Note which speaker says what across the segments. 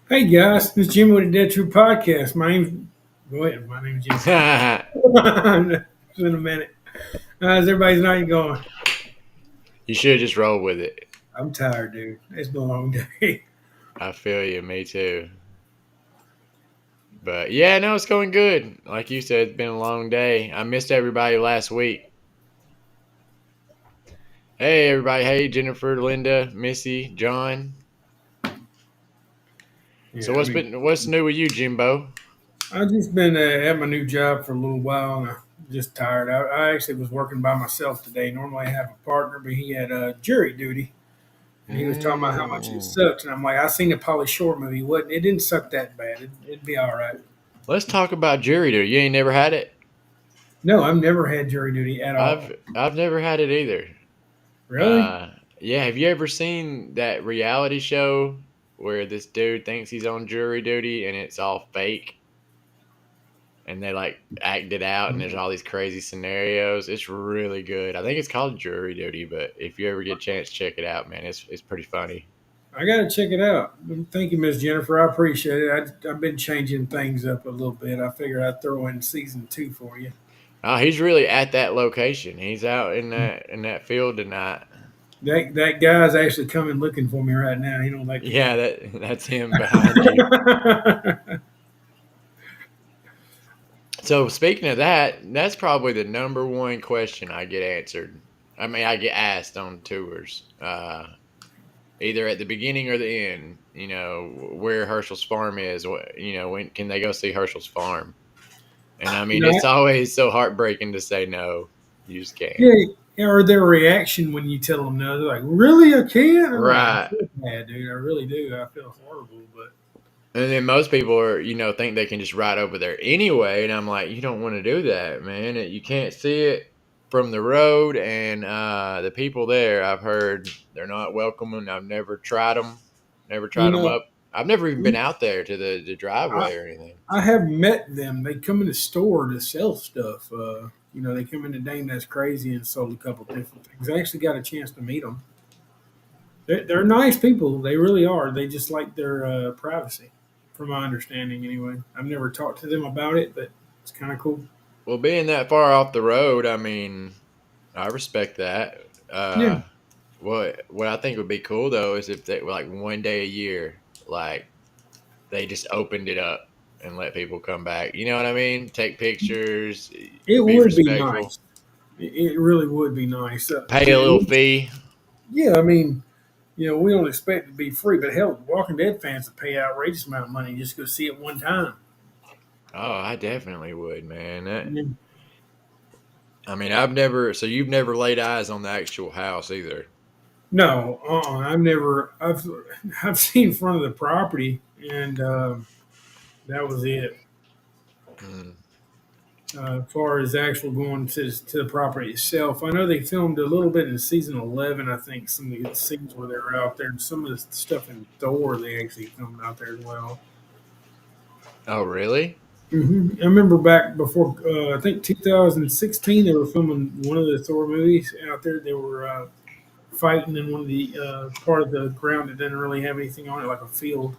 Speaker 1: Hey guys, this is Jimmy with the Dead True Podcast. Go ahead. My name's Jimmy. It's been a minute. How's everybody's night going?
Speaker 2: You should just roll with it.
Speaker 1: I'm tired, dude. It's been a long day.
Speaker 2: I feel you. Me too. But yeah, no, it's going good. Like you said, it's been a long day. I missed everybody last week. Hey, everybody. Hey, Jennifer, Linda, Missy, John.
Speaker 1: Yeah,
Speaker 2: So what's new with you, Jimbo?
Speaker 1: I've just been at my new job for a little while, and I'm just tired. I actually was working by myself today. Normally I have a partner, but he had jury duty, and he was talking about how much it sucked. And I'm like, I seen the Pauly Shore movie. It didn't suck that bad. It'd be all right.
Speaker 2: Let's talk about jury duty. You ain't never had it?
Speaker 1: No, I've never had jury duty at all.
Speaker 2: I've never had it either.
Speaker 1: Really?
Speaker 2: Yeah. Have you ever seen that reality show where this dude thinks he's on jury duty and it's all fake? And they like act it out, and there's all these crazy scenarios. It's really good. I think it's called Jury Duty, but if you ever get a chance, check it out, man. It's pretty funny.
Speaker 1: I got to check it out. Thank you, Miss Jennifer. I appreciate it. I've been changing things up a little bit. I figured I'd throw in season 2 for you.
Speaker 2: Oh, he's really at that location. He's out in that field tonight.
Speaker 1: That guy's actually coming looking for me right now. You know, like
Speaker 2: Yeah, that's him behind you. So speaking of that, that's probably the number one question I get answered. I mean, I get asked on tours, either at the beginning or the end. You know, where Herschel's farm is. When can they go see Herschel's farm? And I mean, it's always so heartbreaking to say no. You just can't.
Speaker 1: Yeah, or their reaction when you tell them no, they're like, "Really, I can't."
Speaker 2: Right.
Speaker 1: I feel bad, dude. I really do. I feel horrible, but.
Speaker 2: And then most people are, think they can just ride over there anyway. And I'm like, you don't want to do that, man. You can't see it from the road. And the people there, I've heard they're not welcoming. I've never tried them. Never tried them up. I've never even been out there to the driveway or anything.
Speaker 1: I have met them. They come in the store to sell stuff. They come into Dane That's Crazy and sold a couple different things. I actually got a chance to meet them. They're nice people. They really are. They just like their privacy. From my understanding, anyway. I've never talked to them about it, but it's kind of cool.
Speaker 2: Well, being that far off the road, I mean, I respect that.
Speaker 1: Yeah.
Speaker 2: What I think would be cool, though, is if they, like, one day a year, like, they just opened it up and let people come back. You know what I mean? Take pictures.
Speaker 1: It would be nice. It really would be nice.
Speaker 2: Pay a little fee.
Speaker 1: Yeah, I mean, we don't expect it to be free, but hell, Walking Dead fans would pay outrageous amount of money just to go see it one time.
Speaker 2: Oh, I definitely would, man. I mean, you've never laid eyes on the actual house either.
Speaker 1: No, I've seen front of the property, and that was it. As far as actual going to the property itself, I know they filmed a little bit in season 11. I think some of the scenes where they were out there, and some of the stuff in Thor they actually filmed out there as well.
Speaker 2: Oh, really?
Speaker 1: Mm-hmm. I remember back before, I think 2016, they were filming one of the Thor movies out there. They were fighting in one of the part of the ground that didn't really have anything on it, like a field.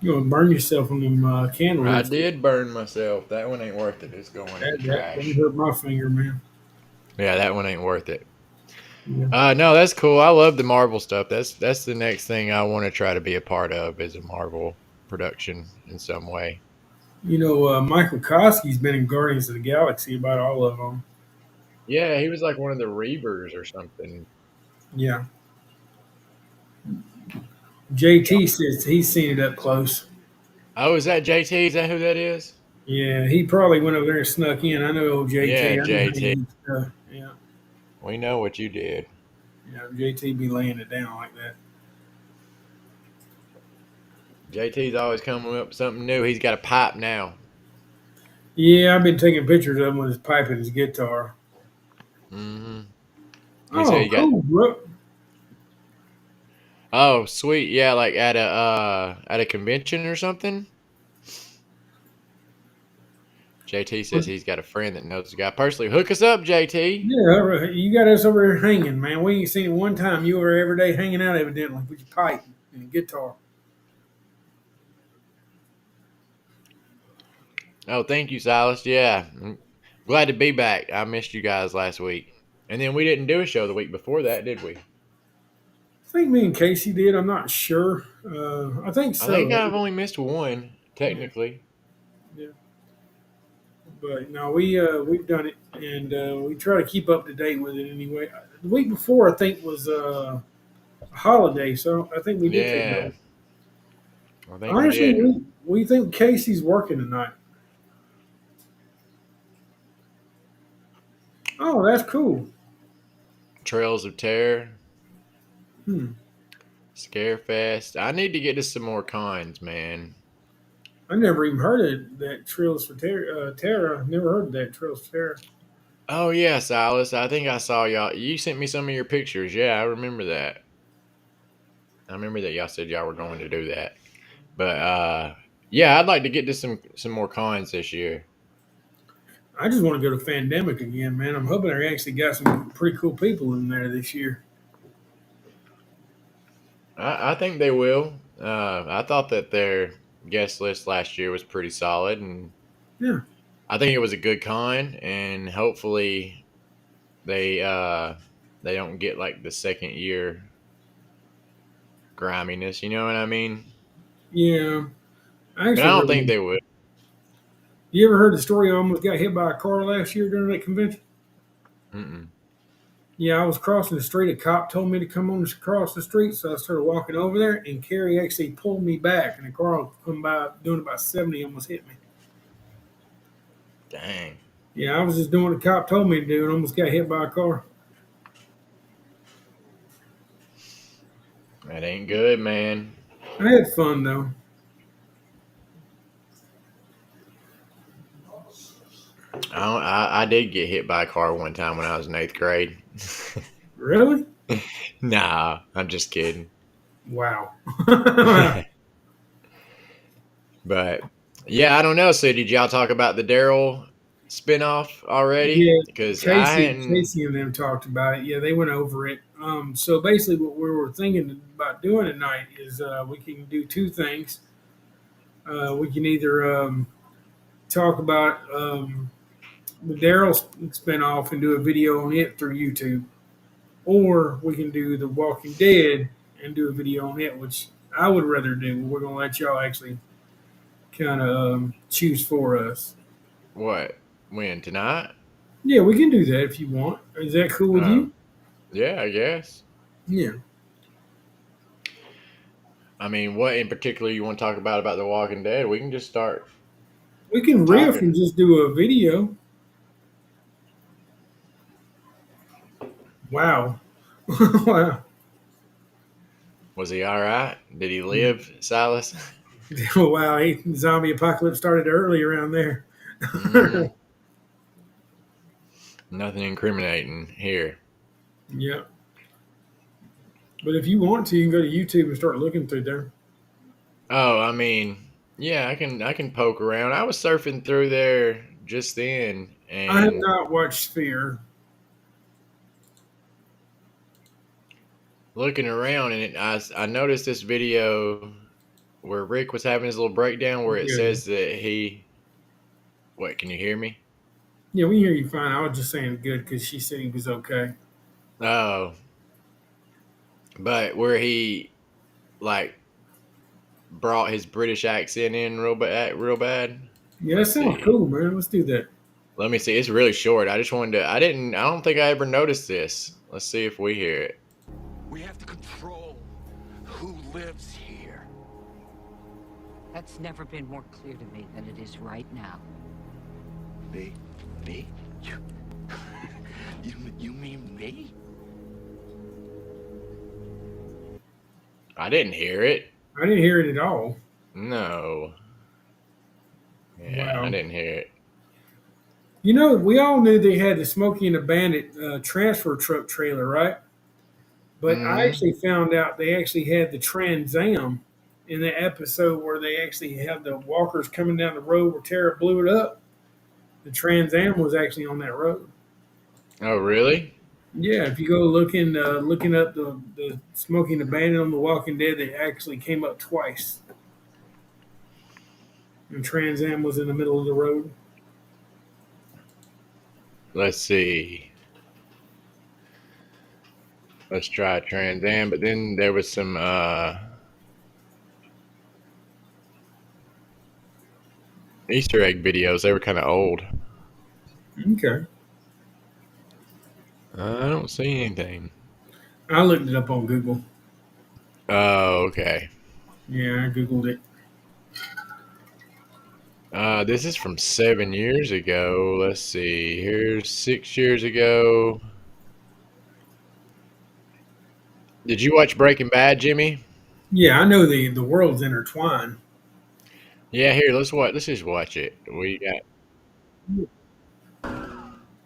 Speaker 1: You want to burn yourself on them candles.
Speaker 2: I did burn myself. That one ain't worth it. It's going in the trash.
Speaker 1: That hurt my finger, man.
Speaker 2: Yeah, that one ain't worth it. Yeah. No, that's cool. I love the Marvel stuff. That's the next thing I want to try to be a part of is a Marvel production in some way.
Speaker 1: Michael Koski's been in Guardians of the Galaxy, about all of them.
Speaker 2: Yeah, he was like one of the Reavers or something.
Speaker 1: Yeah. JT says he's seen it up close.
Speaker 2: Oh, is that JT? Is that who that is?
Speaker 1: Yeah, he probably went over there and snuck in. I know old JT.
Speaker 2: Yeah, JT.
Speaker 1: Yeah.
Speaker 2: We know what you did.
Speaker 1: You know, JT be laying it down like that.
Speaker 2: JT's always coming up with something new. He's got a pipe now.
Speaker 1: Yeah, I've been taking pictures of him with his pipe and his guitar.
Speaker 2: Hmm He said
Speaker 1: Oh,
Speaker 2: he got.
Speaker 1: cool, bro.
Speaker 2: Oh, sweet. Yeah, like at a convention or something. JT says he's got a friend that knows the guy personally. Hook us up, JT.
Speaker 1: Yeah, all right. You got us over here hanging, man. We ain't seen it one time. You were every day hanging out, evidently, with your pipe and your guitar.
Speaker 2: Oh, thank you, Silas. Yeah, I'm glad to be back. I missed you guys last week, and then we didn't do a show the week before that, did we?
Speaker 1: I think me and Casey did. I'm not sure. I think
Speaker 2: I think
Speaker 1: so.
Speaker 2: I've only missed one
Speaker 1: Yeah,
Speaker 2: technically.
Speaker 1: yeah. But no, we've done it, and we try to keep up to date with it anyway. The week before, I think, was a holiday, so I think we did take it
Speaker 2: Yeah,
Speaker 1: over.
Speaker 2: I think we
Speaker 1: Honestly,
Speaker 2: did.
Speaker 1: we think Casey's working tonight. Oh, that's cool.
Speaker 2: Trails of Terror,
Speaker 1: Hmm.
Speaker 2: Scarefest. I need to get to some more cons, man.
Speaker 1: I never even heard of that Trails for Terra. Never heard of that Trails for Terra.
Speaker 2: Oh yeah, Silas. I think I saw y'all. You sent me some of your pictures. Yeah, I remember that. I remember that y'all said y'all were going to do that. But yeah, I'd like to get to some more cons this year.
Speaker 1: I just want to go to Fandemic again, man. I'm hoping they actually got some pretty cool people in there this year.
Speaker 2: I think they will. I thought that their guest list last year was pretty solid, and
Speaker 1: Yeah.
Speaker 2: I think it was a good con. And hopefully they don't get like the second year griminess. You know what I mean?
Speaker 1: Yeah. I
Speaker 2: But I
Speaker 1: actually
Speaker 2: don't
Speaker 1: heard
Speaker 2: think
Speaker 1: one.
Speaker 2: they would.
Speaker 1: You ever heard the story I almost got hit by a car last year during that convention?
Speaker 2: Mm-mm.
Speaker 1: Yeah, I was crossing the street. A cop told me to come on across the street, so I started walking over there, and Carrie actually pulled me back, and the car come by doing about 70, almost hit me.
Speaker 2: Dang,
Speaker 1: Yeah, I was just doing what the cop told me to do, and almost got hit by a car.
Speaker 2: that ain't good, man.
Speaker 1: I had fun though.
Speaker 2: I did get hit by a car one time when I was in eighth grade.
Speaker 1: Really?
Speaker 2: Nah, I'm just kidding.
Speaker 1: Wow.
Speaker 2: But yeah, I don't know. So did y'all talk about the Daryl spinoff already?
Speaker 1: Yeah,
Speaker 2: Because I hadn't.
Speaker 1: Casey and them talked about it. Yeah, they went over it. So basically, what we were thinking about doing tonight is we can do two things. We can either talk about the Daryl spinoff and do a video on it through YouTube, or we can do The Walking Dead and do a video on it, which I would rather do. We're gonna let y'all actually kind of choose for us.
Speaker 2: What? When? Tonight?
Speaker 1: Yeah, we can do that if you want. Is that cool with
Speaker 2: Oh,
Speaker 1: you?
Speaker 2: yeah, I guess.
Speaker 1: Yeah.
Speaker 2: I mean, what in particular you want to talk about The Walking Dead? We can just start
Speaker 1: We can riff
Speaker 2: talking.
Speaker 1: and just do a video. Wow. Wow.
Speaker 2: Was he all right? Did he live, Silas?
Speaker 1: Wow. Zombie apocalypse started early around there.
Speaker 2: Mm, nothing incriminating here.
Speaker 1: Yeah. But if you want to, you can go to YouTube and start looking through there.
Speaker 2: Oh, I mean, yeah, I can poke around. I was surfing through there just then,
Speaker 1: I have
Speaker 2: and
Speaker 1: not watched Sphere.
Speaker 2: looking around, and I noticed this video where Rick was having his little breakdown where it
Speaker 1: Yeah.
Speaker 2: says that he. What? Can you hear me?
Speaker 1: Yeah, we hear you fine. I was just saying good because she said he was okay.
Speaker 2: Oh, but where he like brought his British accent in real bad.
Speaker 1: Yeah, that
Speaker 2: Let's
Speaker 1: sounds
Speaker 2: see.
Speaker 1: cool, man. Let's do that.
Speaker 2: Let me see. It's really short. I just wanted to. I didn't. I don't think I ever noticed this. Let's see if we hear it.
Speaker 3: We have to control who lives here.
Speaker 4: That's never been more clear to me than it is right now.
Speaker 3: Me? Me? You, you mean me?
Speaker 2: I didn't hear it.
Speaker 1: I didn't hear it at all.
Speaker 2: No. Yeah, I
Speaker 1: Wow.
Speaker 2: didn't hear it.
Speaker 1: You know, we all knew they had the Smokey and the Bandit transfer truck trailer, right? But I
Speaker 2: Mm.
Speaker 1: actually found out they actually had the Trans Am in the episode where they actually have the walkers coming down the road where Tara blew it up. The Trans Am was actually on that road.
Speaker 2: Oh, really?
Speaker 1: Yeah, if you go looking up the Smokey and the Bandit on The Walking Dead, they actually came up twice. And Trans Am was in the middle of the road.
Speaker 2: Let's see. Let's try Trans Am, but then there was some Easter egg videos. They were kind of old.
Speaker 1: Okay.
Speaker 2: I don't see anything.
Speaker 1: I looked it up on Google.
Speaker 2: Oh, okay.
Speaker 1: Yeah, I Googled it.
Speaker 2: This is from 7 years ago. Let's see. Here's 6 years ago. Did you watch Breaking Bad, Jimmy?
Speaker 1: Yeah, I know the world's intertwined.
Speaker 2: Yeah, here, let's watch. Let's just watch it. We got.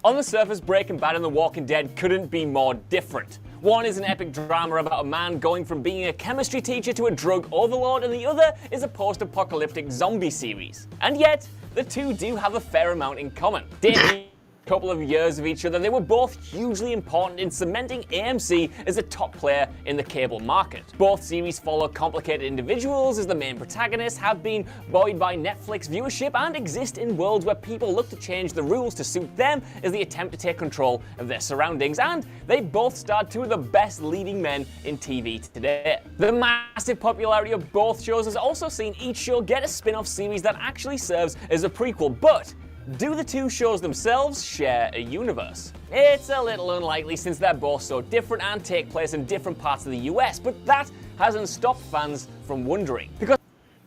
Speaker 5: On the surface, Breaking Bad and The Walking Dead couldn't be more different. One is an epic drama about a man going from being a chemistry teacher to a drug overlord, and the other is a post-apocalyptic zombie series. And yet, the two do have a fair amount in common. Dating a couple of years of each other, they were both hugely important in cementing AMC as a top player in the cable market. Both series follow complicated individuals as the main protagonists, have been buoyed by Netflix viewership, and exist in worlds where people look to change the rules to suit them as they attempt to take control of their surroundings, and they both starred two of the best leading men in TV today. The massive popularity of both shows has also seen each show get a spin-off series that actually serves as a prequel, but do the two shows themselves share a universe? It's a little unlikely since they're both so different and take place in different parts of the US, but that hasn't stopped fans from wondering. Because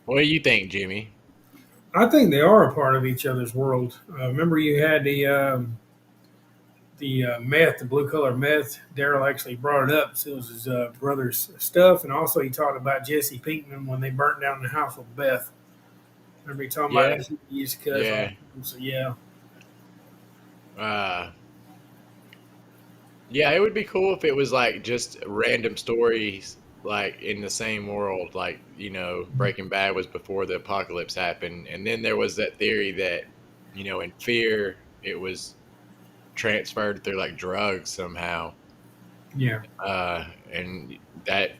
Speaker 2: What do you think, Jimmy?
Speaker 1: I think they are a part of each other's world. Remember, you had the meth, the blue collar meth. Daryl actually brought it up. So it was his brother's stuff, and also he talked about Jesse Pinkman when they burnt down the house with Beth. Remember he talking about
Speaker 2: Yeah.
Speaker 1: he used to cuss.
Speaker 2: Yeah.
Speaker 1: So yeah,
Speaker 2: Uh, yeah, it would be cool if it was like just random stories, like in the same world. Like, Breaking Bad was before the apocalypse happened, and then there was that theory that, in Fear, it was transferred through like drugs somehow,
Speaker 1: yeah.
Speaker 2: and that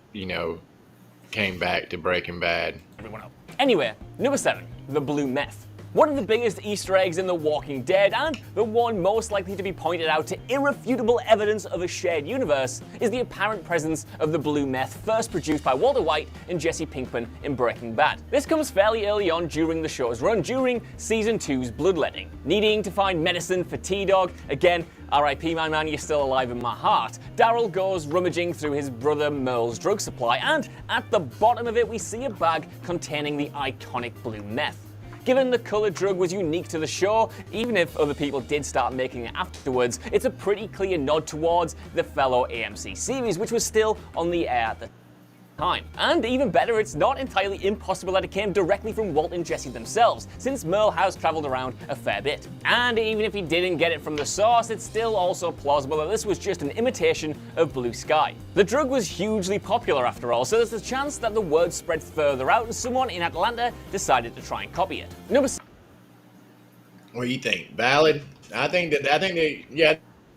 Speaker 2: came back to Breaking Bad.
Speaker 5: everyone else. Anyway, number 7, the blue meth. One of the biggest Easter eggs in The Walking Dead, and the one most likely to be pointed out to irrefutable evidence of a shared universe, is the apparent presence of the blue meth first produced by Walter White and Jesse Pinkman in Breaking Bad. This comes fairly early on during the show's run, during Season 2's Bloodletting. Needing to find medicine for T-Dog, again, R.I.P. my man, you're still alive in my heart, Daryl goes rummaging through his brother Merle's drug supply, and at the bottom of it we see a bag containing the iconic blue meth. Given the colour drug was unique to the show, even if other people did start making it afterwards, it's a pretty clear nod towards the fellow AMC series, which was still on the air at the time. And even better, it's not entirely impossible that it came directly from Walt and Jesse themselves, since Merle has travelled around a fair bit. And even if he didn't get it from the source, it's still also plausible that this was just an imitation of Blue Sky. The drug was hugely popular after all, so there's a chance that the word spread further out and someone in Atlanta decided to try and copy it.
Speaker 2: What do you think? Valid? I think they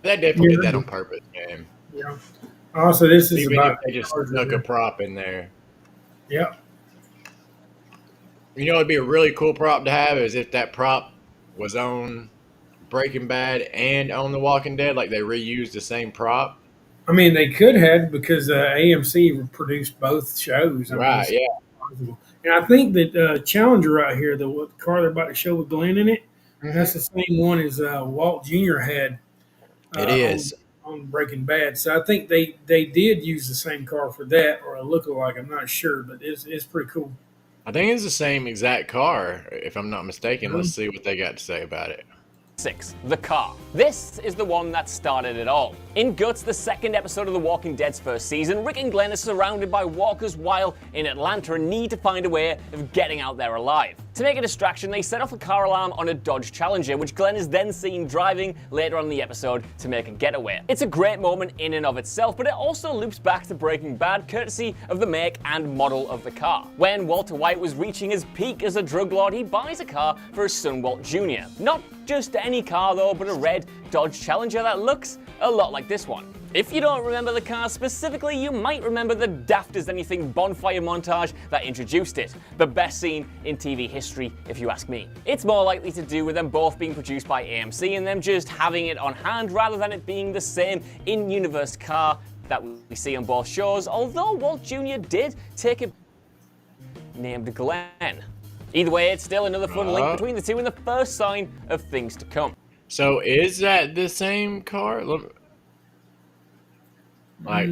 Speaker 2: definitely did that on purpose, man.
Speaker 1: Yeah. Also, this is
Speaker 2: Even
Speaker 1: about
Speaker 2: if they just snuck a prop in there.
Speaker 1: yeah.
Speaker 2: It'd be a really cool prop to have is if that prop was on Breaking Bad and on The Walking Dead, like they reused the same prop.
Speaker 1: I mean, they could have because AMC produced both shows. I mean,
Speaker 2: Right,
Speaker 1: it's
Speaker 2: yeah.
Speaker 1: possible. And I think that Challenger right here, the car they're about to show with Glenn in it, that's the same one as Walt Jr. had.
Speaker 2: It is.
Speaker 1: On Breaking Bad. So I think they did use the same car for that or a lookalike. I'm not sure, but it's pretty cool.
Speaker 2: I think it's the same exact car, if I'm not mistaken. Let's see what they got to say about it.
Speaker 5: 6. The Car. This is the one that started it all. In Guts, the second episode of The Walking Dead's first season, Rick and Glenn are surrounded by walkers while in Atlanta and need to find a way of getting out there alive. To make a distraction, they set off a car alarm on a Dodge Challenger, which Glenn is then seen driving later on in the episode to make a getaway. It's a great moment in and of itself, but it also loops back to Breaking Bad, courtesy of the make and model of the car. When Walter White was reaching his peak as a drug lord, he buys a car for his son Walt Jr. Not just any car though, but a red Dodge Challenger that looks a lot like this one. If you don't remember the car specifically, you might remember the daft as anything bonfire montage that introduced it. The best scene in TV history, if you ask me. It's more likely to do with them both being produced by AMC and them just having it on hand rather than it being the same in-universe car that we see on both shows, although Walt Jr. did take it named Glenn. Either way, it's still another fun link between the two and the first sign of things to come.
Speaker 2: So is that the same car? Like,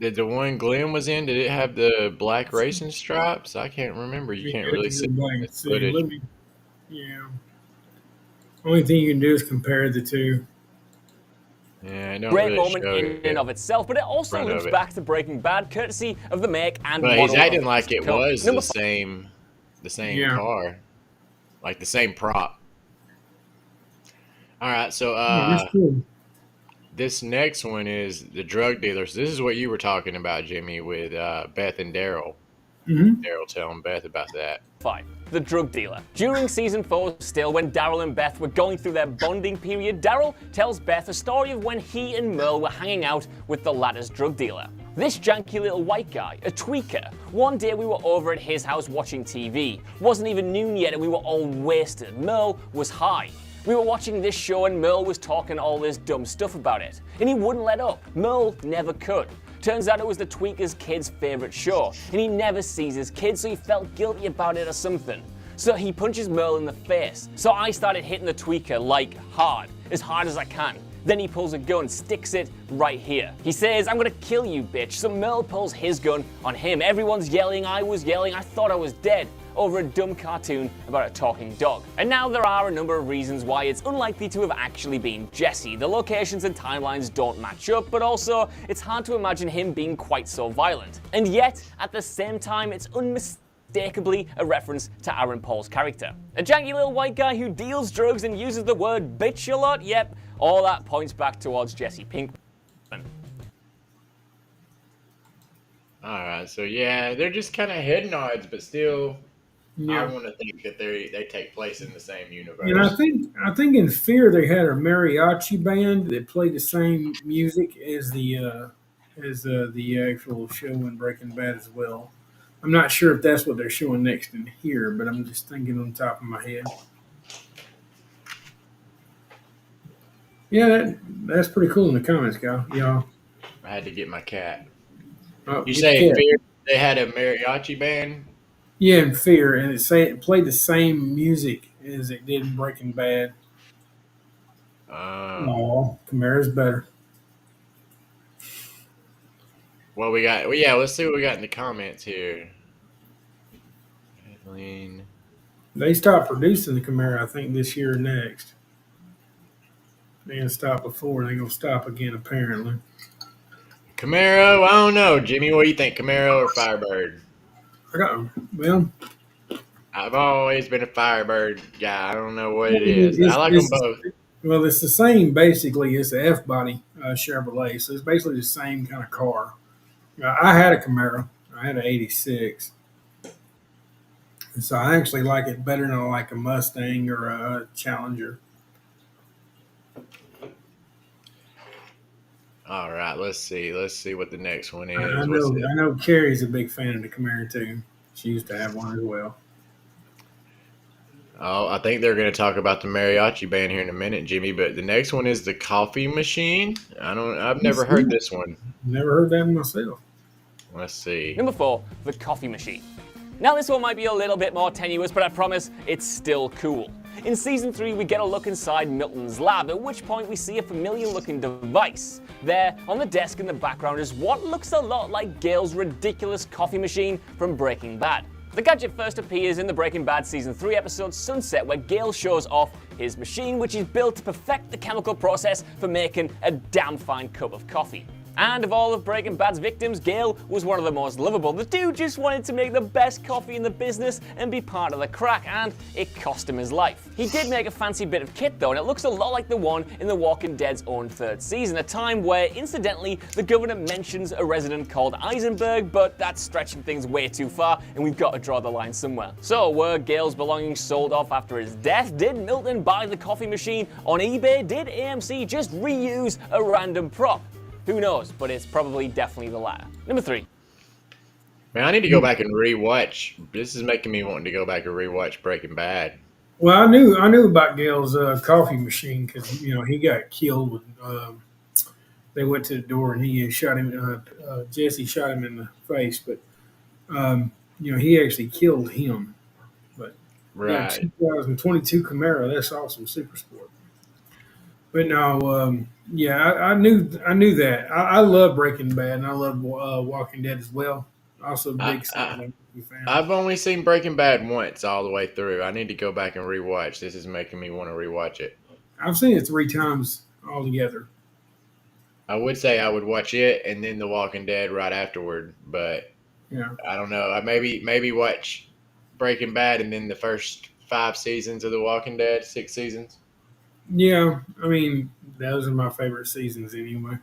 Speaker 2: did the one Glenn was in, did it have the black racing stripes? I can't remember. You can't really see the footage.
Speaker 1: Yeah. Only thing you can do is compare the two.
Speaker 2: Yeah, I don't
Speaker 5: Great
Speaker 2: really
Speaker 5: moment
Speaker 2: show
Speaker 5: in
Speaker 2: it.
Speaker 5: and of itself, but it also
Speaker 2: Front of
Speaker 5: loops
Speaker 2: it.
Speaker 5: back to Breaking Bad, courtesy of the make and
Speaker 2: But
Speaker 5: model
Speaker 2: he's acting
Speaker 5: of
Speaker 2: like
Speaker 5: things
Speaker 2: it
Speaker 5: to come.
Speaker 2: was
Speaker 5: Number
Speaker 2: the same
Speaker 1: Yeah.
Speaker 2: car, like the same prop. All right, so
Speaker 1: That's cool.
Speaker 2: this next one is the drug dealers. This is what you were talking about, Jimmy, with Beth and Daryl.
Speaker 1: Mhm.
Speaker 2: Daryl telling Beth about that.
Speaker 5: 5. The drug dealer. During season 4 still, when Daryl and Beth were going through their bonding period, Daryl tells Beth a story of when he and Merle were hanging out with the latter's drug dealer. This janky little white guy, a tweaker. One day we were over at his house watching TV. Wasn't even noon yet and we were all wasted. Merle was high. We were watching this show and Merle was talking all this dumb stuff about it. And he wouldn't let up. Merle never could. Turns out it was the tweaker's kid's favorite show, and he never sees his kid, so he felt guilty about it or something. So he punches Merle in the face. So I started hitting the tweaker, like, hard as I can. Then he pulls a gun, sticks it right here. He says, "I'm gonna kill you, bitch." So Merle pulls his gun on him. Everyone's yelling, I was yelling, I thought I was dead, over a dumb cartoon about a talking dog. And now there are a number of reasons why it's unlikely to have actually been Jesse. The locations and timelines don't match up, but also it's hard to imagine him being quite so violent. And yet, at the same time, it's unmistakably a reference to Aaron Paul's character. A janky little white guy who deals drugs and uses the word bitch a lot, yep, all that points back towards Jesse Pinkman.
Speaker 2: All right, so yeah, they're just kind of head nods, but still,
Speaker 1: Yeah.
Speaker 2: I want to think that they take place in the same universe.
Speaker 1: And I think in Fear they had a mariachi band that played the same music as the actual show in Breaking Bad as well. I'm not sure if that's what they're showing next in here, but I'm just thinking on top of my head. Yeah, that's pretty cool in the comments, Kyle. Yeah.
Speaker 2: I had to get my cat.
Speaker 1: Oh,
Speaker 2: You
Speaker 1: get
Speaker 2: say
Speaker 1: the cat.
Speaker 2: Fear they had a mariachi band?
Speaker 1: Yeah, in Fear, and it played the same music as it did in Breaking Bad. Oh, Camara's better.
Speaker 2: Well, we got. Well, yeah, let's see what we got in the comments here. Kathleen.
Speaker 1: They stopped producing the Camaro, I think, this year or next. They didn't stop before. They're going to stop again, apparently.
Speaker 2: Camaro, I don't know. Jimmy, what do you think, Camaro or Firebird?
Speaker 1: Well,
Speaker 2: I've always been a Firebird guy. I don't know what it is. I like them both.
Speaker 1: Well, it's the same, basically. It's the F-body Chevrolet, so it's basically the same kind of car. I had a Camaro. I had an 86. And so I actually like it better than I like a Mustang or a Challenger.
Speaker 2: All right, let's see. Let's see what the next one is.
Speaker 1: I know Carrie's a big fan of the Camaro, too. She used to have one as well.
Speaker 2: Oh, I think they're going to talk about the mariachi band here in a minute, Jimmy. But the next one is the coffee machine. I've never heard this one.
Speaker 1: Never heard that myself.
Speaker 2: Let's see.
Speaker 5: Number 4, the coffee machine. Now this one might be a little bit more tenuous, but I promise it's still cool. In season 3, we get a look inside Milton's lab, at which point we see a familiar looking device. There, on the desk in the background, is what looks a lot like Gale's ridiculous coffee machine from Breaking Bad. The gadget first appears in the Breaking Bad Season 3 episode Sunset, where Gale shows off his machine, which is built to perfect the chemical process for making a damn fine cup of coffee. And of all of Breaking Bad's victims, Gale was one of the most lovable. The dude just wanted to make the best coffee in the business and be part of the crack, and it cost him his life. He did make a fancy bit of kit though, and it looks a lot like the one in The Walking Dead's own third season, a time where, incidentally, the governor mentions a resident called Eisenberg, but that's stretching things way too far, and we've got to draw the line somewhere. So, were Gale's belongings sold off after his death? Did Milton buy the coffee machine on eBay? Did AMC just reuse a random prop? Who knows, but it's probably definitely the latter. Number 3.
Speaker 2: Man, I need to go back and rewatch. This is making me want to go back and rewatch Breaking Bad.
Speaker 1: Well, I knew about Gale's coffee machine because he got killed when they went to the door and he shot him. Jesse shot him in the face, but he actually killed him. But
Speaker 2: Right.
Speaker 1: 2022 Camaro, that's awesome, super sport. But no, I knew that. I love Breaking Bad and I love Walking Dead as well. Also, big fan.
Speaker 2: I've only seen Breaking Bad once all the way through. I need to go back and rewatch. This is making me want to rewatch it.
Speaker 1: I've seen it 3 times altogether.
Speaker 2: I would say I would watch it and then The Walking Dead right afterward, but
Speaker 1: Yeah.
Speaker 2: I don't know. I maybe watch Breaking Bad and then the first 5 seasons of The Walking Dead, 6 seasons.
Speaker 1: Yeah, I mean, those are my favorite seasons anyway.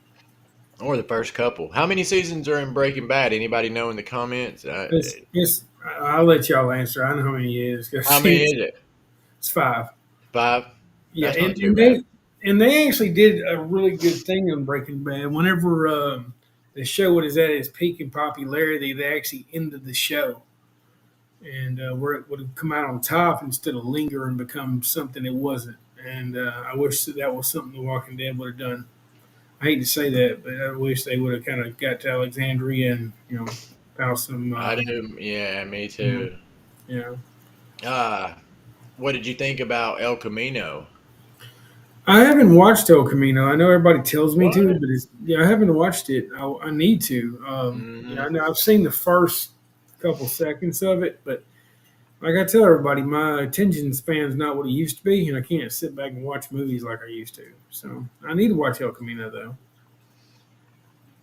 Speaker 2: Or the first couple. How many seasons are in Breaking Bad? Anybody know in the comments?
Speaker 1: I'll let y'all answer. I know how many it is.
Speaker 2: How many is it?
Speaker 1: It's 5.
Speaker 2: 5?
Speaker 1: Yeah,
Speaker 2: That's not
Speaker 1: and,
Speaker 2: too
Speaker 1: and
Speaker 2: bad.
Speaker 1: they actually did a really good thing on Breaking Bad. Whenever the show was at its peak in popularity, they actually ended the show, and where it would have come out on top instead of linger and become something it wasn't. And I wish that was something The Walking Dead would have done. I hate to say that, but I wish they would have kind of got to Alexandria and found some.
Speaker 2: I do. Yeah, me too. What did you think about El Camino?
Speaker 1: I haven't watched El Camino. I know everybody tells me to,
Speaker 2: What?
Speaker 1: but I haven't watched it. I need to. I know I've seen the first couple seconds of it, but like I tell everybody, my attention span's not what it used to be, and I can't sit back and watch movies like I used to. So I need to watch El Camino, though.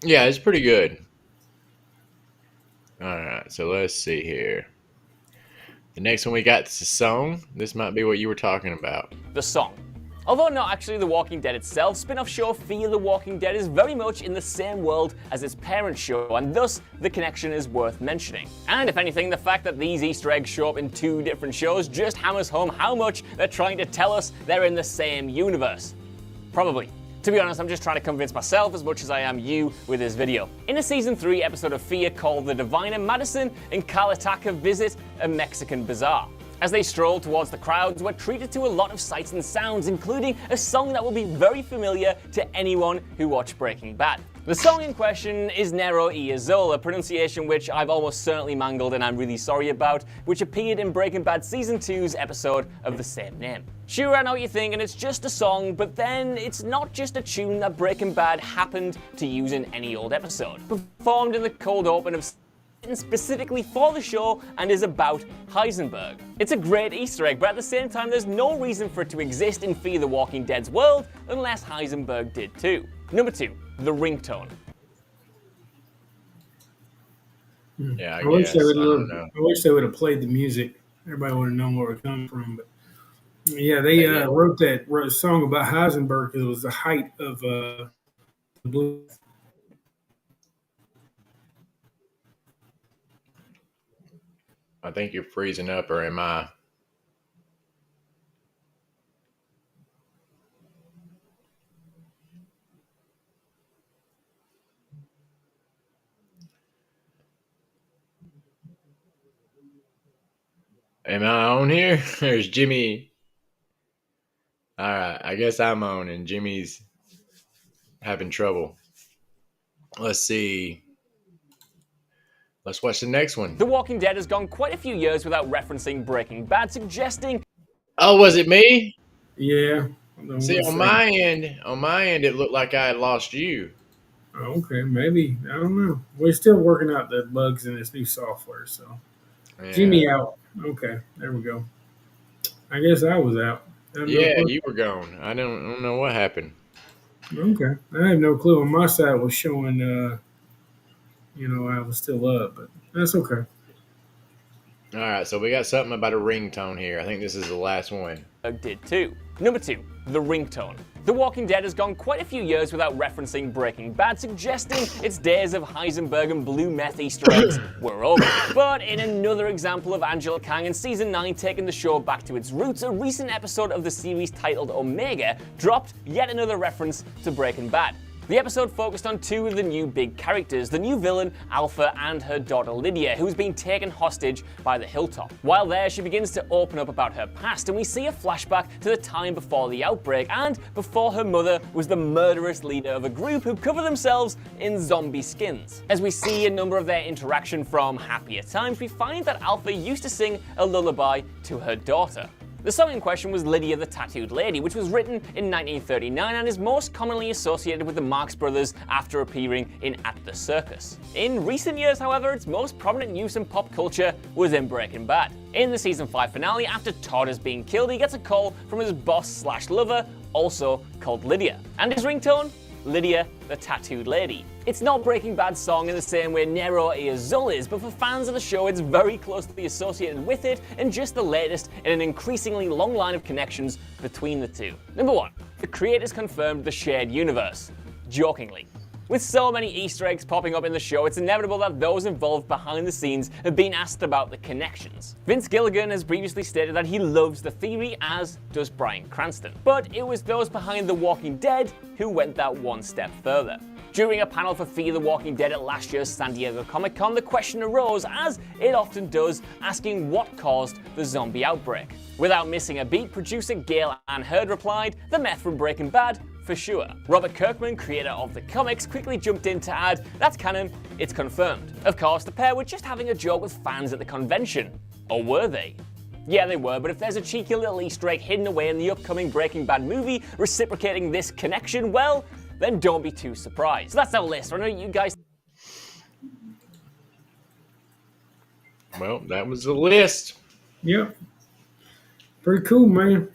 Speaker 2: Yeah, it's pretty good. All right, so let's see here. The next one we got is a song. This might be what you were talking about.
Speaker 5: The song. Although not actually The Walking Dead itself, spin-off show Fear the Walking Dead is very much in the same world as its parent show, and thus the connection is worth mentioning. And if anything, the fact that these Easter eggs show up in 2 different shows just hammers home how much they're trying to tell us they're in the same universe. Probably. To be honest, I'm just trying to convince myself as much as I am you with this video. In a Season 3 episode of Fear called The Diviner, Madison and Carl visit a Mexican bazaar. As they stroll towards the crowds, we're treated to a lot of sights and sounds, including a song that will be very familiar to anyone who watched Breaking Bad. The song in question is Nero y Azul, a pronunciation which I've almost certainly mangled and I'm really sorry about, which appeared in Breaking Bad Season 2's episode of the same name. Sure, I know what you're thinking, it's just a song, but then it's not just a tune that Breaking Bad happened to use in any old episode. Performed in the cold open of specifically for the show and is about Heisenberg. It's a great Easter egg, but at the same time there's no reason for it to exist in Fear the Walking Dead's world unless Heisenberg did too. Number 2, the ringtone.
Speaker 2: Yeah, I
Speaker 1: wish
Speaker 2: guess.
Speaker 1: they would
Speaker 2: I don't know.
Speaker 1: I wish they would have played the music. Everybody would have known where it come from. But yeah, they wrote a song about Heisenberg because it was the height of the blue.
Speaker 2: I think you're freezing up, or am I? Am I on here? There's Jimmy. All right, I guess I'm on, and Jimmy's having trouble. Let's see. Let's watch the next one.
Speaker 5: The Walking Dead has gone quite a few years without referencing Breaking Bad, suggesting
Speaker 2: Oh, was it me?
Speaker 1: Yeah.
Speaker 2: See, on my end, it looked like I had lost you.
Speaker 1: Okay, maybe. I don't know. We're still working out the bugs in this new software, so.
Speaker 2: Yeah.
Speaker 1: Jimmy out. Okay, there we go. I guess I was out. I have no
Speaker 2: Yeah,
Speaker 1: clue.
Speaker 2: you were gone. I don't know what happened.
Speaker 1: Okay, I have no clue. On my side was showing, I was still up, but that's okay.
Speaker 2: All right, so we got something about a ringtone here. I think this is the last one.
Speaker 5: Did too. Number 2, the ringtone. The Walking Dead has gone quite a few years without referencing Breaking Bad, suggesting its days of Heisenberg and blue meth Easter eggs were over. But in another example of Angela Kang in Season 9 taking the show back to its roots, a recent episode of the series titled Omega dropped yet another reference to Breaking Bad. The episode focused on 2 of the new big characters, the new villain, Alpha, and her daughter Lydia, who's been taken hostage by the Hilltop. While there, she begins to open up about her past, and we see a flashback to the time before the outbreak, and before her mother was the murderous leader of a group who cover themselves in zombie skins. As we see a number of their interaction from happier times, we find that Alpha used to sing a lullaby to her daughter. The song in question was Lydia the Tattooed Lady, which was written in 1939 and is most commonly associated with the Marx Brothers after appearing in At the Circus. In recent years, however, its most prominent use in pop culture was in Breaking Bad. In the season 5 finale, after Todd has been killed, he gets a call from his boss/lover, also called Lydia. And his ringtone? Lydia the Tattooed Lady. It's not Breaking Bad's song in the same way Nero y Azul is, but for fans of the show, it's very closely associated with it and just the latest in an increasingly long line of connections between the two. Number 1, the creators confirmed the shared universe. Jokingly. With so many Easter eggs popping up in the show, it's inevitable that those involved behind the scenes have been asked about the connections. Vince Gilligan has previously stated that he loves the theory, as does Bryan Cranston. But it was those behind The Walking Dead who went that one step further. During a panel for Fear the Walking Dead at last year's San Diego Comic-Con, the question arose, as it often does, asking what caused the zombie outbreak. Without missing a beat, producer Gail Ann Hurd replied, "The meth from Breaking Bad, for sure." Robert Kirkman, creator of the comics, quickly jumped in to add, "That's canon, it's confirmed." Of course, the pair were just having a joke with fans at the convention. Or were they? Yeah, they were, but if there's a cheeky little Easter egg hidden away in the upcoming Breaking Bad movie reciprocating this connection, well, then don't be too surprised. So that's our list. I know you guys.
Speaker 2: Well, that was the list.
Speaker 1: Yep. Pretty cool, man.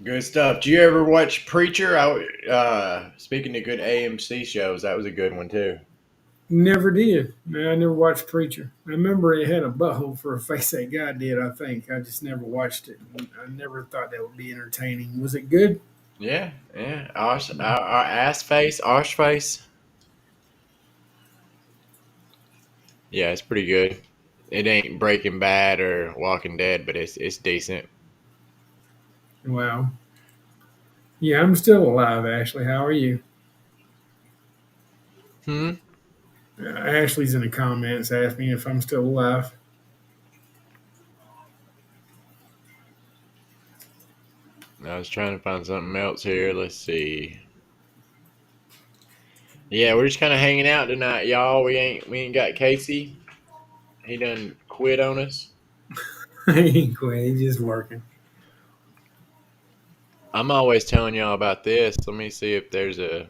Speaker 2: Good stuff. Do you ever watch Preacher? Speaking of good AMC shows, that was a good one too.
Speaker 1: Never did. No, I never watched Preacher. I remember it had a butthole for a face, that guy did, I think. I just never watched it. I never thought that would be entertaining. Was it good?
Speaker 2: Yeah. Ash face. Yeah, it's pretty good. It ain't Breaking Bad or Walking Dead, but it's decent.
Speaker 1: Wow. Yeah, I'm still alive, Ashley. How are you? Ashley's in the comments asking if I'm still alive.
Speaker 2: I was trying to find something else here. Let's see. Yeah, we're just kind of hanging out tonight, y'all. We ain't got Casey. He done quit on us.
Speaker 1: He ain't quit. He's just working.
Speaker 2: I'm always telling y'all about this. Let me see if there's a.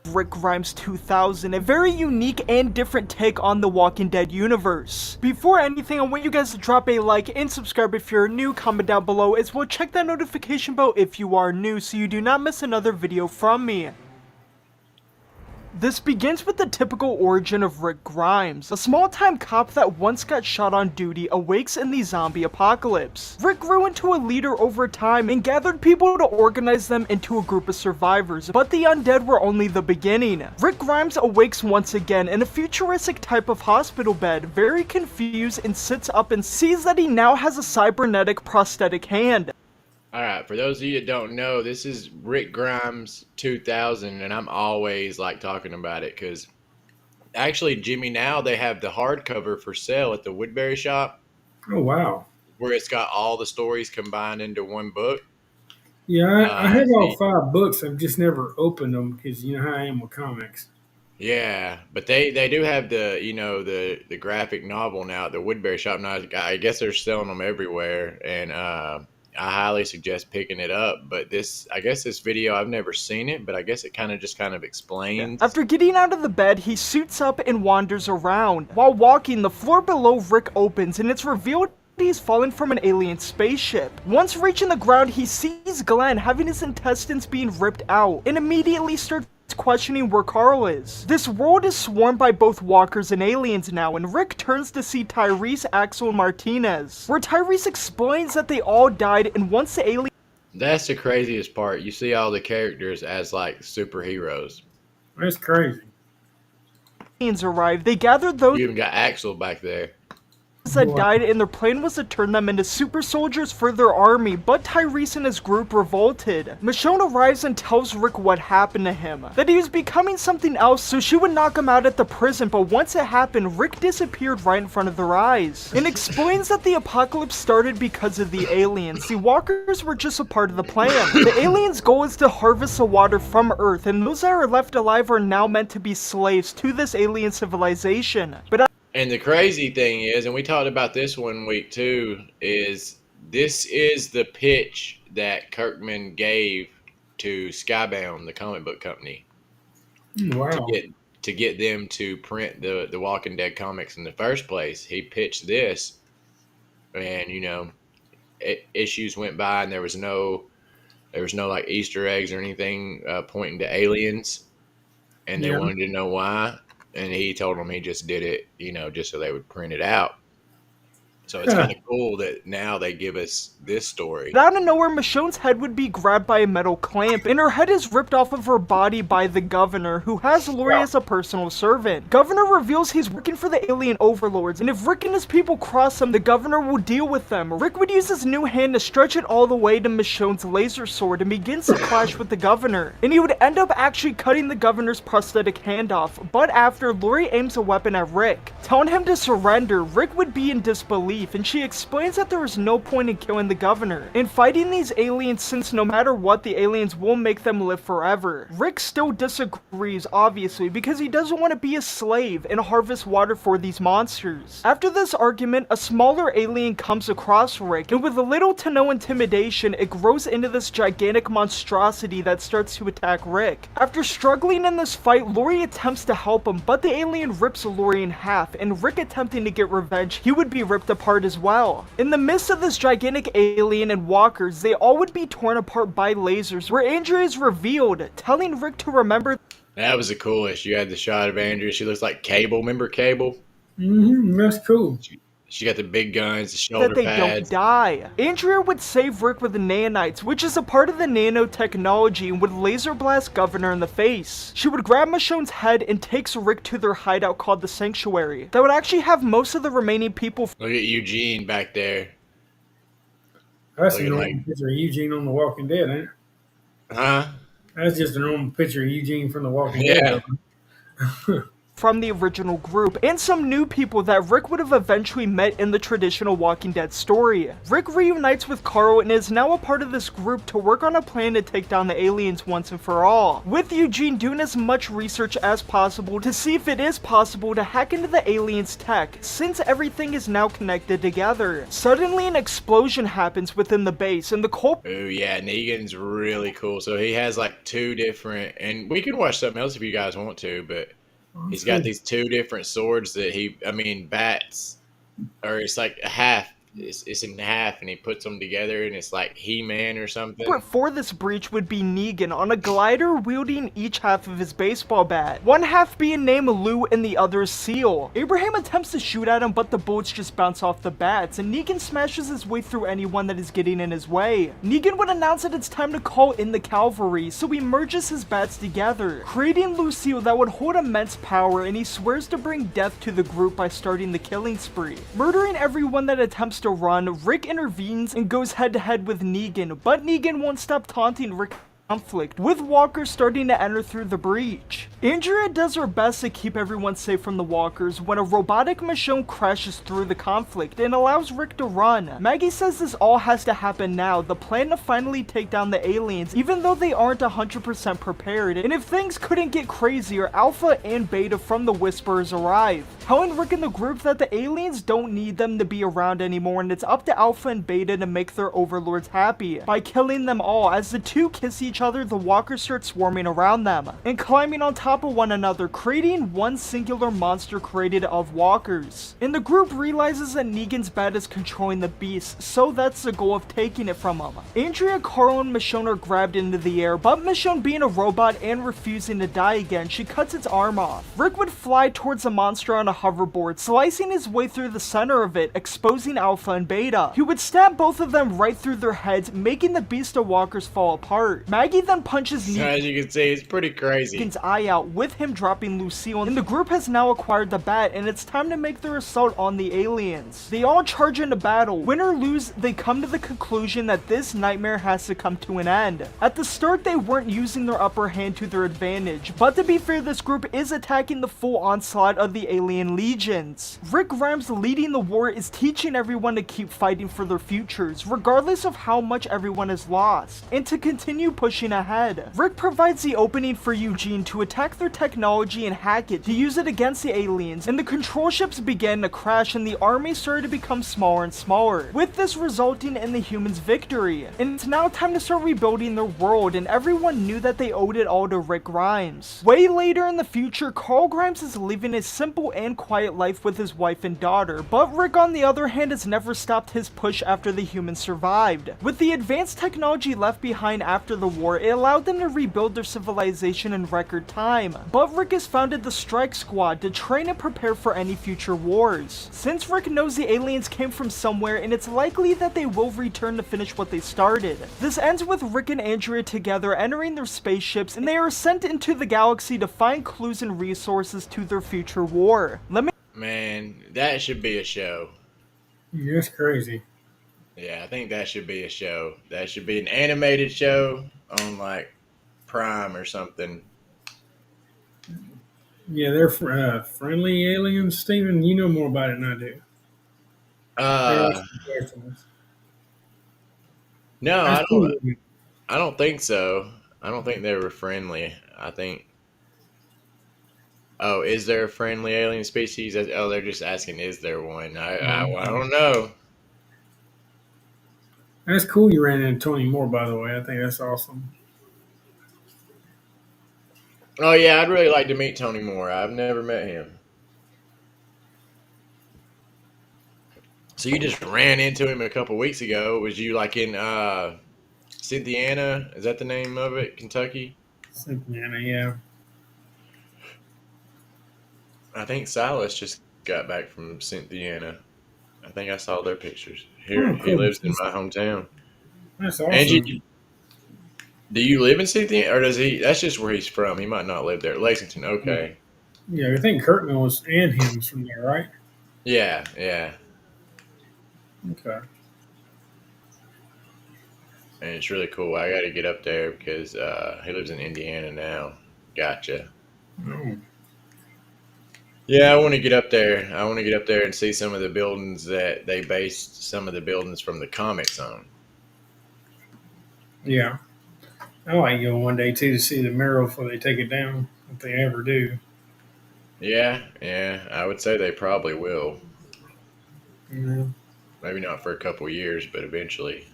Speaker 6: Rick Grimes 2000, a very unique and different take on the Walking Dead universe. Before anything, I want you guys to drop a like and subscribe if you're new, comment down below as well, check that notification bell if you are new so you do not miss another video from me. This begins with the typical origin of Rick Grimes, a small-time cop that once got shot on duty awakes in the zombie apocalypse. Rick grew into a leader over time and gathered people to organize them into a group of survivors, but the undead were only the beginning. Rick Grimes awakes once again in a futuristic type of hospital bed, very confused, and sits up and sees that he now has a cybernetic prosthetic hand.
Speaker 2: All right, for those of you that don't know, this is Rick Grimes 2000, and I'm always like talking about it because actually, Jimmy, now they have the hardcover for sale at the Woodbury shop.
Speaker 1: Oh, wow.
Speaker 2: Where it's got all the stories combined into one book.
Speaker 1: Yeah, I have all 5 books. I've just never opened them because you know how I am with comics.
Speaker 2: Yeah, but they do have the the graphic novel now at the Woodbury shop. Now I guess they're selling them everywhere, and I highly suggest picking it up. But I guess this video, I've never seen it, but I guess it kind of explains.
Speaker 6: After getting out of the bed, he suits up and wanders around. While walking, the floor below Rick opens and it's revealed he's fallen from an alien spaceship. Once reaching the ground, he sees Glenn having his intestines being ripped out and immediately starts questioning where Carl is. This world is swarmed by both walkers and aliens now, and Rick turns to see Tyrese, Axel, and Martinez, where Tyrese explains that they all died, and once the alien
Speaker 2: That's the craziest part. You see all the characters as like superheroes.
Speaker 1: That's crazy.
Speaker 6: aliens arrive, they gathered those
Speaker 2: You even got Axel back there.
Speaker 6: that died, and their plan was to turn them into super soldiers for their army, but Tyrese and his group revolted. Michonne arrives and tells Rick what happened to him, that he was becoming something else so she would knock him out at the prison, but once it happened, Rick disappeared right in front of their eyes, and explains that the apocalypse started because of the aliens. The walkers were just a part of the plan. The aliens' goal is to harvest the water from Earth, and those that are left alive are now meant to be slaves to this alien civilization. But
Speaker 2: And the crazy thing is, and we talked about this one week too, is this is the pitch that Kirkman gave to Skybound, the comic book company,
Speaker 1: Wow.
Speaker 2: to get them to print the Walking Dead comics in the first place. He pitched this, and issues went by, and there was no like Easter eggs or anything pointing to aliens, and they wanted to know why. And he told them he just did it, just so they would print it out. So it's kind of cool that now they give us this story.
Speaker 6: out of nowhere, Michonne's head would be grabbed by a metal clamp, and her head is ripped off of her body by the governor, who has Lori as a personal servant. Governor reveals he's working for the alien overlords, and if Rick and his people cross them, the governor will deal with them. Rick would use his new hand to stretch it all the way to Michonne's laser sword and begins to clash with the governor. And he would end up actually cutting the governor's prosthetic hand off, but after, Lori aims a weapon at Rick, telling him to surrender. Rick would be in disbelief, and she explains that there is no point in killing the governor and fighting these aliens, since no matter what, the aliens will make them live forever. Rick still disagrees, obviously, because he doesn't want to be a slave and harvest water for these monsters. After this argument, a smaller alien comes across Rick, and with little to no intimidation, it grows into this gigantic monstrosity that starts to attack Rick. After struggling in this fight, Lori attempts to help him, but the alien rips Lori in half, and Rick attempting to get revenge, he would be ripped apart as well. In the midst of this gigantic alien and walkers, they all would be torn apart by lasers, where Andrea is revealed, telling Rick to remember.
Speaker 2: That was the coolest. You had the shot of Andrea. She looks like Cable. Remember Cable?
Speaker 1: That's cool.
Speaker 2: She got the big guns, the shoulder
Speaker 6: that they
Speaker 2: pads.
Speaker 6: don't die. Andrea would save Rick with the nanites, which is a part of the nanotechnology, and would laser blast Governor in the face. She would grab Michonne's head and takes Rick to their hideout called the Sanctuary, that would actually have most of the remaining people.
Speaker 2: Look at Eugene back there.
Speaker 1: That's a
Speaker 2: Looking
Speaker 1: normal
Speaker 2: like-
Speaker 1: picture of Eugene on The Walking Dead, ain't it?
Speaker 2: Huh?
Speaker 1: That's just a normal picture of Eugene from The Walking
Speaker 2: Yeah.
Speaker 1: Dead.
Speaker 6: From the original group, and some new people that Rick would have eventually met in the traditional Walking Dead story. Rick reunites with Carl and is now a part of this group to work on a plan to take down the aliens once and for all, with Eugene doing as much research as possible to see if it is possible to hack into the aliens' tech, since everything is now connected together. Suddenly an explosion happens within the base, and the culprit
Speaker 2: Oh yeah, Negan's really cool. So he has like two different, and we can watch something else if you guys want to, but he's got these two different swords that bats, or it's like a half. It's in half, and he puts them together, and it's like He-Man or something.
Speaker 6: for this breach would be Negan on a glider wielding each half of his baseball bat, one half being named Lou and the other Seal. Abraham attempts to shoot at him, but the bullets just bounce off the bats, and Negan smashes his way through anyone that is getting in his way. Negan would announce that it's time to call in the cavalry, so he merges his bats together, creating Lucille that would hold immense power, and he swears to bring death to the group by starting the killing spree. Murdering everyone that attempts to run, Rick intervenes and goes head to head with Negan, but Negan won't stop taunting Rick conflict, with walkers starting to enter through the breach. Andrea does her best to keep everyone safe from the walkers when a robotic machine crashes through the conflict and allows Rick to run. Maggie says this all has to happen now, the plan to finally take down the aliens, even though they aren't 100% prepared, and if things couldn't get crazier, Alpha and Beta from the Whisperers arrive, telling Rick and the group that the aliens don't need them to be around anymore and it's up to Alpha and Beta to make their overlords happy by killing them all. As the two kiss each other, the walkers start swarming around them and climbing on top of one another, creating one singular monster created of walkers. And the group realizes that Negan's bat is controlling the beast, so that's the goal of taking it from him. Andrea, Carl, and Michonne are grabbed into the air, but Michonne being a robot and refusing to die again, she cuts its arm off. Rick would fly towards the monster on a hoverboard, slicing his way through the center of it, exposing Alpha and Beta. He would stab both of them right through their heads, making the beast of walkers fall apart. Maggie then punches
Speaker 2: So as you can see, it's pretty crazy.
Speaker 6: Negan's eye out, with him dropping Lucille, and the group has now acquired the bat, and it's time to make their assault on the aliens. They all charge into battle. Win or lose, they come to the conclusion that this nightmare has to come to an end. At the start, they weren't using their upper hand to their advantage, but to be fair, this group is attacking the full onslaught of the alien legions. Rick Grimes leading the war is teaching everyone to keep fighting for their futures, regardless of how much everyone has lost, and to continue pushing ahead. Rick provides the opening for Eugene to attack their technology and hack it to use it against the aliens, and the control ships began to crash and the army started to become smaller and smaller, with this resulting in the humans' victory. And it's now time to start rebuilding their world, and everyone knew that they owed it all to Rick Grimes. Way later in the future, Carl Grimes is living a simple and quiet life with his wife and daughter, but Rick on the other hand has never stopped his push after the humans survived. With the advanced technology left behind after the war, it allowed them to rebuild their civilization in record time. But Rick has founded the Strike Squad to train and prepare for any future wars. Since Rick knows the aliens came from somewhere and it's likely that they will return to finish what they started. This ends with Rick and Andrea together entering their spaceships, and they are sent into the galaxy to find clues and resources to their future war.
Speaker 2: Man, that should be a show.
Speaker 1: Yeah, that's crazy.
Speaker 2: Yeah, I think that should be a show. That should be an animated show on like Prime or something.
Speaker 1: Yeah, they're friendly aliens. Steven, you know more about it than I do.
Speaker 2: No,
Speaker 1: That's cool.
Speaker 2: I don't think so. I don't think they were friendly. I think. Oh, is there a friendly alien species? Oh, they're just asking, is there one? I don't know.
Speaker 1: That's cool you ran into Tony Moore, by the way. I think that's awesome.
Speaker 2: Oh yeah, I'd really like to meet Tony Moore. I've never met him. So you just ran into him a couple weeks ago. Was you like in Cynthiana? Is that the name of it? Kentucky?
Speaker 1: Cynthiana, yeah.
Speaker 2: I think Silas just got back from Cynthiana. I think I saw their pictures. Here,
Speaker 1: Oh,
Speaker 2: he
Speaker 1: cool.
Speaker 2: lives in my hometown.
Speaker 1: That's awesome.
Speaker 2: Angie, do you live in Cynthiana, or does he? That's just where he's from. He might not live there. Lexington, okay.
Speaker 1: Yeah, I think Kurtman was and him was from there, right?
Speaker 2: Yeah.
Speaker 1: Okay.
Speaker 2: And it's really cool. I got to get up there because he lives in Indiana now. Gotcha.
Speaker 1: Oh.
Speaker 2: Yeah, I want to get up there. I want to get up there and see some of the buildings that they based some of the buildings from the comics on.
Speaker 1: Yeah. I like going one day too to see the mural before they take it down, if they ever do.
Speaker 2: Yeah, I would say they probably will.
Speaker 1: Yeah.
Speaker 2: Maybe not for a couple years, but eventually.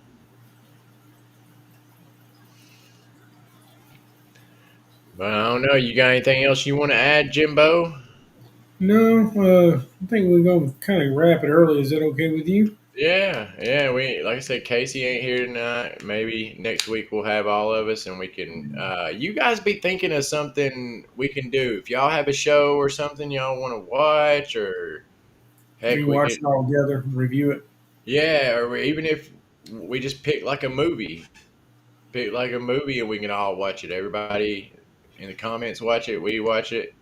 Speaker 2: But I don't know. You got anything else you want to add, Jimbo?
Speaker 1: No, I think we're gonna kind of wrap it early. Is that okay with you?
Speaker 2: Yeah. We like I said, Casey ain't here tonight. Maybe next week we'll have all of us, and we can. You guys be thinking of something we can do. If y'all have a show or something y'all want to watch, or heck,
Speaker 1: We
Speaker 2: we
Speaker 1: watch
Speaker 2: could,
Speaker 1: it all together, review it.
Speaker 2: yeah, or even if we just pick like a movie, and we can all watch it. Everybody in the comments watch it. We watch it.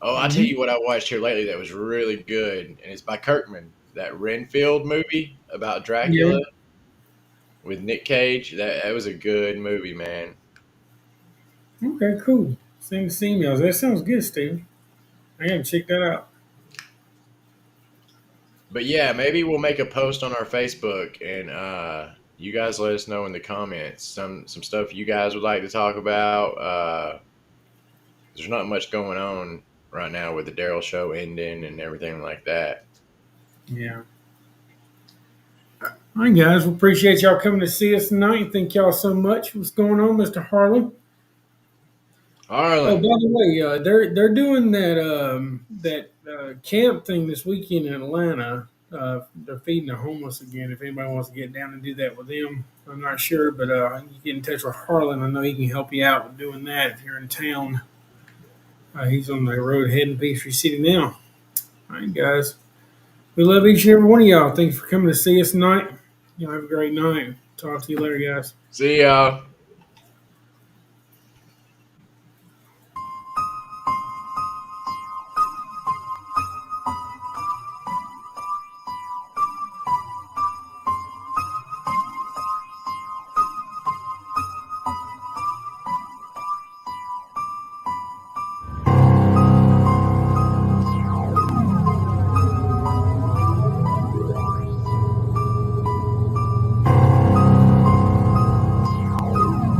Speaker 2: Oh, I'll tell you what I watched here lately that was really good, and it's by Kirkman. That Renfield movie about Dracula with Nick Cage. That was a good movie, man.
Speaker 1: Okay, cool. Send us emails. That sounds good, Steve. I gotta check that out.
Speaker 2: But yeah, maybe we'll make a post on our Facebook, and you guys let us know in the comments some stuff you guys would like to talk about. There's not much going on right now with the Daryl show ending and everything like that.
Speaker 1: Yeah. All right, guys. We appreciate y'all coming to see us tonight. Thank y'all so much. What's going on, Mr. Harlan? Oh, by
Speaker 2: Harlan,
Speaker 1: the way, they're doing that camp thing this weekend in Atlanta. They're feeding the homeless again. If anybody wants to get down and do that with them, I'm not sure, but you get in touch with Harlan. I know he can help you out with doing that if you're in town. He's on the road heading Peachtree City now. All right, guys. We love each and every one of y'all. Thanks for coming to see us tonight. Y'all have a great night. Talk to you later, guys.
Speaker 2: see y'all.